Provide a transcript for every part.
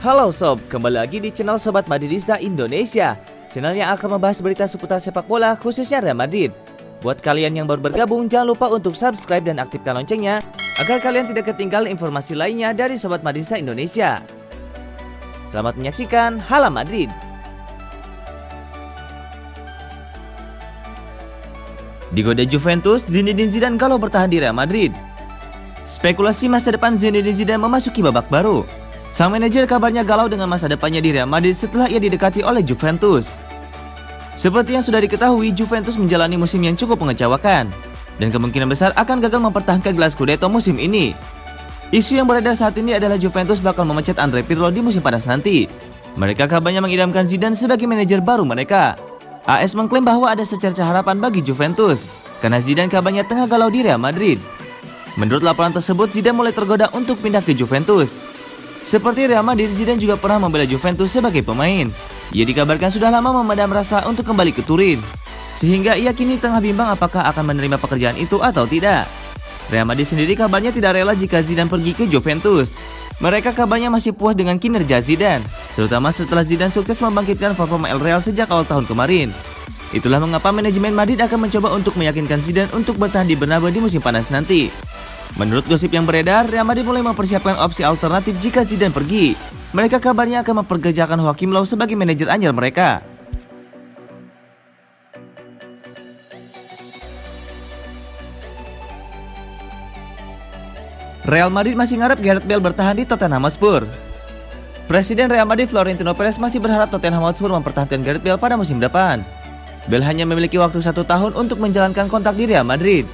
Halo sob, kembali lagi di channel Sobat Madridista Indonesia, channel yang akan membahas berita seputar sepak bola khususnya Real Madrid. Buat kalian yang baru bergabung, jangan lupa untuk subscribe dan aktifkan loncengnya agar kalian tidak ketinggalan informasi lainnya dari Sobat Madridista Indonesia. Selamat menyaksikan Hala Madrid. Digoda Juventus, Zinedine Zidane galau bertahan di Real Madrid. Spekulasi masa depan Zinedine Zidane memasuki babak baru. Sang manajer kabarnya galau dengan masa depannya di Real Madrid setelah ia didekati oleh Juventus. Seperti yang sudah diketahui, Juventus menjalani musim yang cukup mengecewakan dan kemungkinan besar akan gagal mempertahankan gelar Scudetto musim ini. Isu yang beredar saat ini adalah Juventus bakal memecat Andrea Pirlo di musim panas nanti. Mereka kabarnya mengidamkan Zidane sebagai manajer baru mereka. AS mengklaim bahwa ada secerca harapan bagi Juventus karena Zidane kabarnya tengah galau di Real Madrid. Menurut laporan tersebut, Zidane mulai tergoda untuk pindah ke Juventus. Seperti Real Madrid, Zidane juga pernah membela Juventus sebagai pemain. Ia dikabarkan sudah lama memadam rasa untuk kembali ke Turin, sehingga ia kini tengah bimbang apakah akan menerima pekerjaan itu atau tidak. Real Madrid sendiri kabarnya tidak rela jika Zidane pergi ke Juventus. Mereka kabarnya masih puas dengan kinerja Zidane, terutama setelah Zidane sukses membangkitkan performa El Real sejak awal tahun kemarin. Itulah mengapa manajemen Madrid akan mencoba untuk meyakinkan Zidane untuk bertahan di Bernabeu di musim panas nanti. Menurut gosip yang beredar, Real Madrid mulai mempersiapkan opsi alternatif jika Zidane pergi. Mereka kabarnya akan memperkerjakan Joachim Löw sebagai manajer anyar mereka. Real Madrid masih ngarep Gareth Bale bertahan di Tottenham Hotspur. Presiden Real Madrid Florentino Perez masih berharap Tottenham Hotspur mempertahankan Gareth Bale pada musim depan. Bale hanya memiliki waktu 1 tahun untuk menjalankan kontrak di Real Madrid.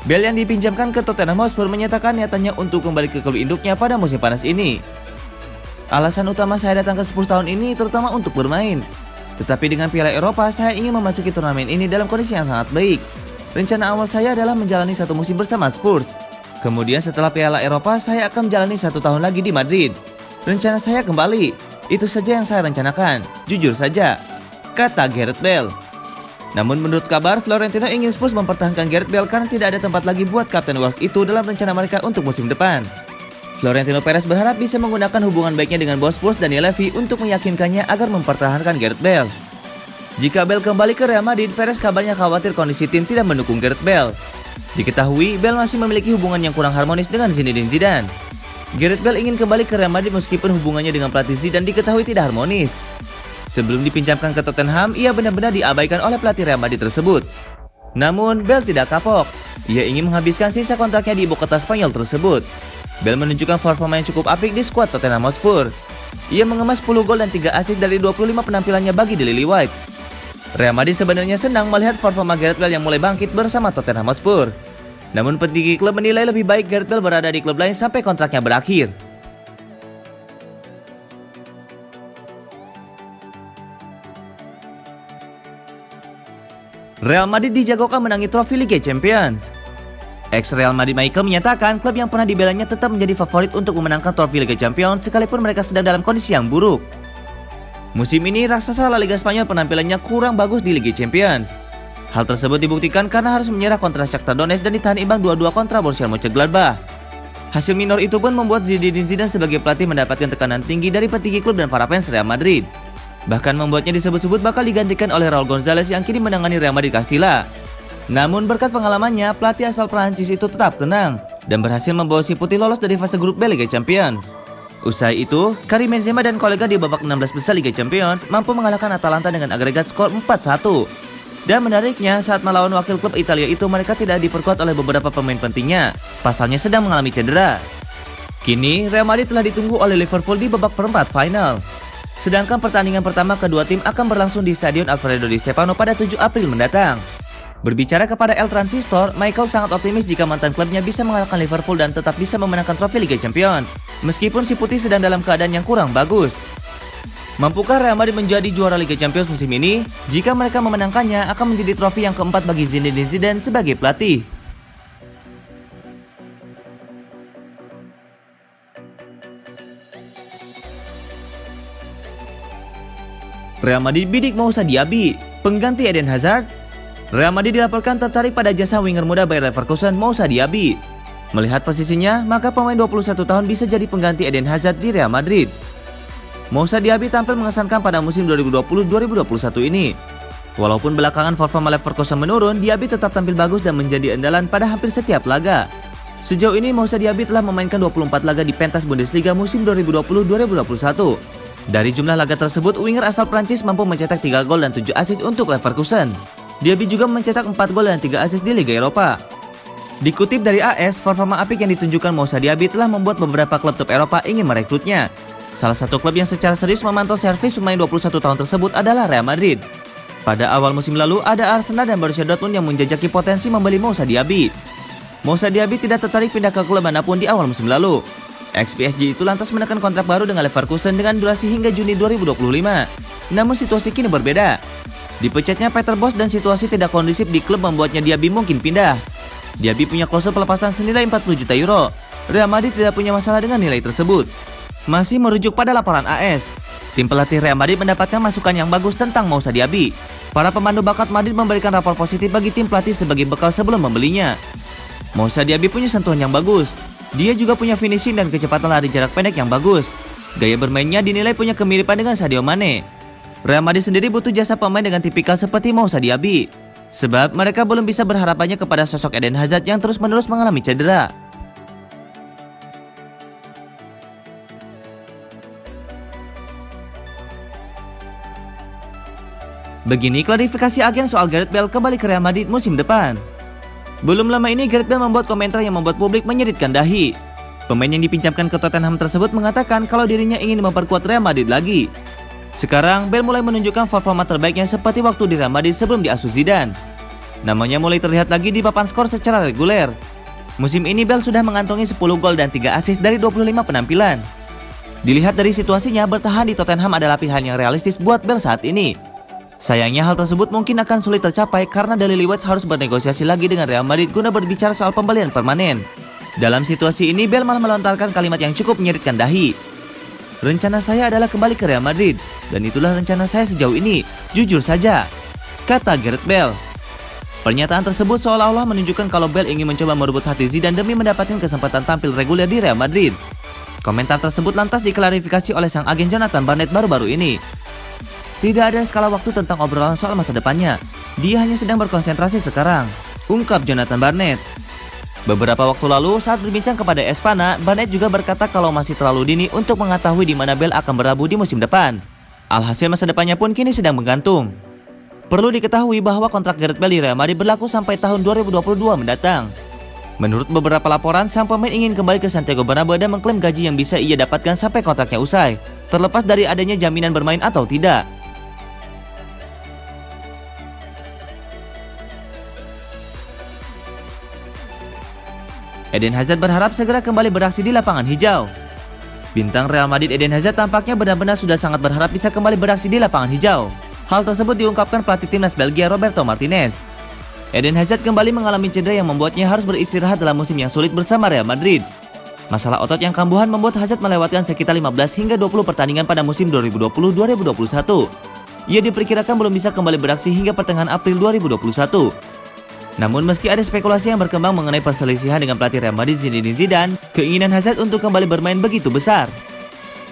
Bale yang dipinjamkan ke Tottenham Hotspur menyatakan niatannya untuk kembali ke klub induknya pada musim panas ini. Alasan utama saya datang ke Spurs tahun ini terutama untuk bermain. Tetapi dengan Piala Eropa, saya ingin memasuki turnamen ini dalam kondisi yang sangat baik. Rencana awal saya adalah menjalani 1 musim bersama Spurs. Kemudian setelah Piala Eropa, saya akan menjalani 1 tahun lagi di Madrid. Rencana saya kembali. Itu saja yang saya rencanakan, jujur saja, kata Gareth Bale. Namun menurut kabar, Florentino ingin Spurs mempertahankan Gareth Bale karena tidak ada tempat lagi buat Kapten Wales itu dalam rencana mereka untuk musim depan. Florentino Perez berharap bisa menggunakan hubungan baiknya dengan bos Spurs Daniel Levy untuk meyakinkannya agar mempertahankan Gareth Bale. Jika Bale kembali ke Real Madrid, Perez kabarnya khawatir kondisi tim tidak mendukung Gareth Bale. Diketahui, Bale masih memiliki hubungan yang kurang harmonis dengan Zinedine Zidane. Gareth Bale ingin kembali ke Real Madrid meskipun hubungannya dengan pelatih Zidane diketahui tidak harmonis. Sebelum dipinjamkan ke Tottenham, ia benar-benar diabaikan oleh pelatih Real Madrid tersebut. Namun, Bale tidak kapok. Ia ingin menghabiskan sisa kontraknya di ibu kota Spanyol tersebut. Bale menunjukkan performa yang cukup apik di skuad Tottenham Hotspur. Ia mengemas 10 gol dan 3 assist dari 25 penampilannya bagi The Lily Whites. Real Madrid sebenarnya senang melihat performa Gareth Bale yang mulai bangkit bersama Tottenham Hotspur. Namun petinggi klub menilai lebih baik Gareth Bale berada di klub lain sampai kontraknya berakhir. Real Madrid dijagokan menangi trofi Liga Champions. Ex-Real Madrid Michael menyatakan klub yang pernah dibelanya tetap menjadi favorit untuk memenangkan trofi Liga Champions sekalipun mereka sedang dalam kondisi yang buruk. Musim ini raksasa La Liga Spanyol penampilannya kurang bagus di Liga Champions. Hal tersebut dibuktikan karena harus menyerah kontra Shakhtar Donetsk dan ditahan imbang 2-2 kontra Borussia Mönchengladbach. Hasil minor itu pun membuat Zinedine Zidane sebagai pelatih mendapatkan tekanan tinggi dari petinggi klub dan para fans Real Madrid. Bahkan membuatnya disebut-sebut bakal digantikan oleh Raul Gonzalez yang kini menangani Real Madrid Castilla. Namun berkat pengalamannya, pelatih asal Prancis itu tetap tenang dan berhasil membawa si putih lolos dari fase grup B Liga Champions. Usai itu, Karim Benzema dan kolega di babak 16 besar Liga Champions mampu mengalahkan Atalanta dengan agregat skor 4-1. Dan menariknya, saat melawan wakil klub Italia itu mereka tidak diperkuat oleh beberapa pemain pentingnya, pasalnya sedang mengalami cedera. Kini, Real Madrid telah ditunggu oleh Liverpool di babak perempat final. Sedangkan pertandingan pertama kedua tim akan berlangsung di Stadion Alfredo Di Stefano pada 7 April mendatang. Berbicara kepada El Transistor, Michael sangat optimis jika mantan klubnya bisa mengalahkan Liverpool dan tetap bisa memenangkan trofi Liga Champions, meskipun si putih sedang dalam keadaan yang kurang bagus. Mampukah Real Madrid menjadi juara Liga Champions musim ini? Jika mereka memenangkannya, akan menjadi trofi yang keempat bagi Zinedine Zidane sebagai pelatih. Real Madrid bidik Moussa Diaby, pengganti Eden Hazard. Real Madrid dilaporkan tertarik pada jasa winger muda Bayer Leverkusen Moussa Diaby. Melihat posisinya, maka pemain 21 tahun bisa jadi pengganti Eden Hazard di Real Madrid. Moussa Diaby tampil mengesankan pada musim 2020-2021 ini. Walaupun belakangan performa Leverkusen menurun, Diaby tetap tampil bagus dan menjadi andalan pada hampir setiap laga. Sejauh ini Moussa Diaby telah memainkan 24 laga di pentas Bundesliga musim 2020-2021. Dari jumlah laga tersebut, winger asal Prancis mampu mencetak 3 gol dan 7 assist untuk Leverkusen. Diaby juga mencetak 4 gol dan 3 assist di Liga Eropa. Dikutip dari AS, performa apik yang ditunjukkan Moussa Diaby telah membuat beberapa klub top Eropa ingin merekrutnya. Salah satu klub yang secara serius memantau servis pemain 21 tahun tersebut adalah Real Madrid. Pada awal musim lalu, ada Arsenal dan Borussia Dortmund yang menjajaki potensi membeli Moussa Diaby. Moussa Diaby tidak tertarik pindah ke klub manapun di awal musim lalu. Ex-PSG itu lantas menekan kontrak baru dengan Leverkusen dengan durasi hingga Juni 2025. Namun situasi kini berbeda. Dipecatnya Peter Bosz dan situasi tidak kondusif di klub membuatnya Diaby mungkin pindah. Diaby punya klausul pelepasan senilai 40 juta euro. Real Madrid tidak punya masalah dengan nilai tersebut. Masih merujuk pada laporan AS, tim pelatih Real Madrid mendapatkan masukan yang bagus tentang Moussa Diaby. Para pemandu bakat Madrid memberikan rapor positif bagi tim pelatih sebagai bekal sebelum membelinya. Moussa Diaby punya sentuhan yang bagus. Dia juga punya finishing dan kecepatan lari jarak pendek yang bagus. Gaya bermainnya dinilai punya kemiripan dengan Sadio Mane. Real Madrid sendiri butuh jasa pemain dengan tipikal seperti Moussa Diaby, sebab mereka belum bisa berharap banyak kepada sosok Eden Hazard yang terus-menerus mengalami cedera. Begini klarifikasi agen soal Gareth Bale kembali ke Real Madrid musim depan. Belum lama ini Gareth Bale membuat komentar yang membuat publik menyeditkan dahi. Pemain yang dipinjamkan ke Tottenham tersebut mengatakan kalau dirinya ingin memperkuat Real Madrid lagi. Sekarang Bale mulai menunjukkan performa terbaiknya seperti waktu di Real Madrid sebelum diasuh Zidane. Namanya mulai terlihat lagi di papan skor secara reguler. Musim ini Bale sudah mengantongi 10 gol dan 3 assist dari 25 penampilan. Dilihat dari situasinya, bertahan di Tottenham adalah pilihan yang realistis buat Bale saat ini. Sayangnya hal tersebut mungkin akan sulit tercapai karena Daily Watch harus bernegosiasi lagi dengan Real Madrid guna berbicara soal pembelian permanen. Dalam situasi ini, Bale malah melontarkan kalimat yang cukup menyedihkan dahi. Rencana saya adalah kembali ke Real Madrid, dan itulah rencana saya sejauh ini, jujur saja, kata Gareth Bale. Pernyataan tersebut seolah-olah menunjukkan kalau Bale ingin mencoba merebut hati Zidane demi mendapatkan kesempatan tampil reguler di Real Madrid. Komentar tersebut lantas diklarifikasi oleh sang agen Jonathan Barnett baru-baru ini. Tidak ada skala waktu tentang obrolan soal masa depannya. Dia hanya sedang berkonsentrasi sekarang, ungkap Jonathan Barnett. Beberapa waktu lalu saat berbincang kepada Espana, Barnett juga berkata kalau masih terlalu dini untuk mengetahui di mana Bale akan berlabuh di musim depan. Alhasil masa depannya pun kini sedang menggantung. Perlu diketahui bahwa kontrak Gareth Bale di Real Madrid berlaku sampai tahun 2022 mendatang. Menurut beberapa laporan, sang pemain ingin kembali ke Santiago Bernabeu dan mengklaim gaji yang bisa ia dapatkan sampai kontraknya usai, terlepas dari adanya jaminan bermain atau tidak. Eden Hazard berharap segera kembali beraksi di lapangan hijau. Bintang Real Madrid Eden Hazard tampaknya benar-benar sudah sangat berharap bisa kembali beraksi di lapangan hijau. Hal tersebut diungkapkan pelatih timnas Belgia Roberto Martinez. Eden Hazard kembali mengalami cedera yang membuatnya harus beristirahat dalam musim yang sulit bersama Real Madrid. Masalah otot yang kambuhan membuat Hazard melewatkan sekitar 15 hingga 20 pertandingan pada musim 2020-2021. Ia diperkirakan belum bisa kembali beraksi hingga pertengahan April 2021. Namun meski ada spekulasi yang berkembang mengenai perselisihan dengan pelatih Real Madrid Zinedine Zidane, keinginan Hazard untuk kembali bermain begitu besar.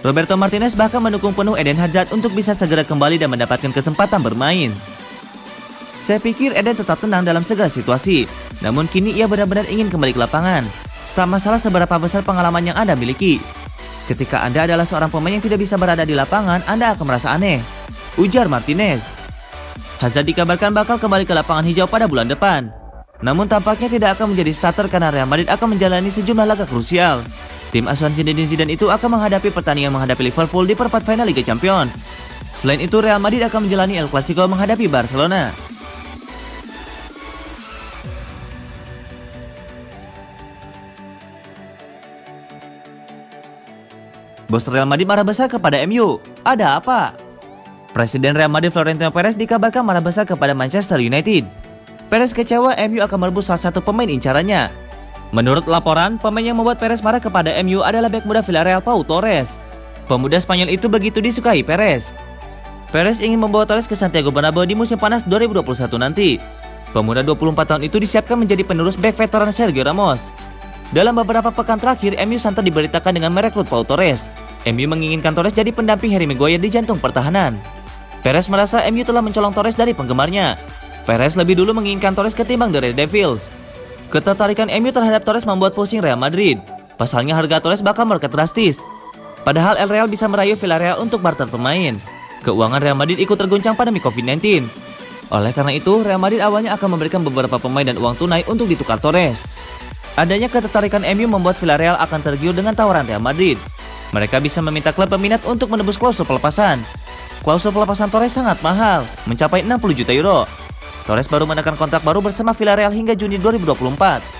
Roberto Martinez bahkan mendukung penuh Eden Hazard untuk bisa segera kembali dan mendapatkan kesempatan bermain. Saya pikir Eden tetap tenang dalam segala situasi, namun kini ia benar-benar ingin kembali ke lapangan. Tak masalah seberapa besar pengalaman yang Anda miliki. Ketika Anda adalah seorang pemain yang tidak bisa berada di lapangan, Anda akan merasa aneh, ujar Martinez. Hazard dikabarkan bakal kembali ke lapangan hijau pada bulan depan. Namun tampaknya tidak akan menjadi starter karena Real Madrid akan menjalani sejumlah laga krusial. Tim asuhan Zinedine Zidane itu akan menghadapi pertandingan menghadapi Liverpool di perempat final Liga Champions. Selain itu, Real Madrid akan menjalani El Clasico menghadapi Barcelona. Bos Real Madrid marah besar kepada MU. Ada apa? Presiden Real Madrid Florentino Perez dikabarkan marah besar kepada Manchester United. Perez kecewa MU akan merebut salah satu pemain incarannya. Menurut laporan, pemain yang membuat Perez marah kepada MU adalah bek muda Villarreal Pau Torres. Pemuda Spanyol itu begitu disukai Perez. Perez ingin membawa Torres ke Santiago Bernabeu di musim panas 2021 nanti. Pemuda 24 tahun itu disiapkan menjadi penerus bek veteran Sergio Ramos. Dalam beberapa pekan terakhir, MU santer diberitakan dengan merekrut Pau Torres. MU menginginkan Torres jadi pendamping Harry Maguire di jantung pertahanan. Perez merasa MU telah mencolong Torres dari penggemarnya. Perez lebih dulu menginginkan Torres ketimbang The Red Devils. Ketertarikan MU terhadap Torres membuat pusing Real Madrid. Pasalnya harga Torres bakal meroket drastis. Padahal El Real bisa merayu Villarreal untuk barter pemain. Keuangan Real Madrid ikut terguncang pandemi COVID-19. Oleh karena itu, Real Madrid awalnya akan memberikan beberapa pemain dan uang tunai untuk ditukar Torres. Adanya ketertarikan MU membuat Villarreal akan tergiur dengan tawaran Real Madrid. Mereka bisa meminta klub peminat untuk menebus klausul pelepasan. Klausul pelepasan Torres sangat mahal, mencapai 60 juta euro. Torres baru menekan kontrak baru bersama Villarreal hingga Juni 2024.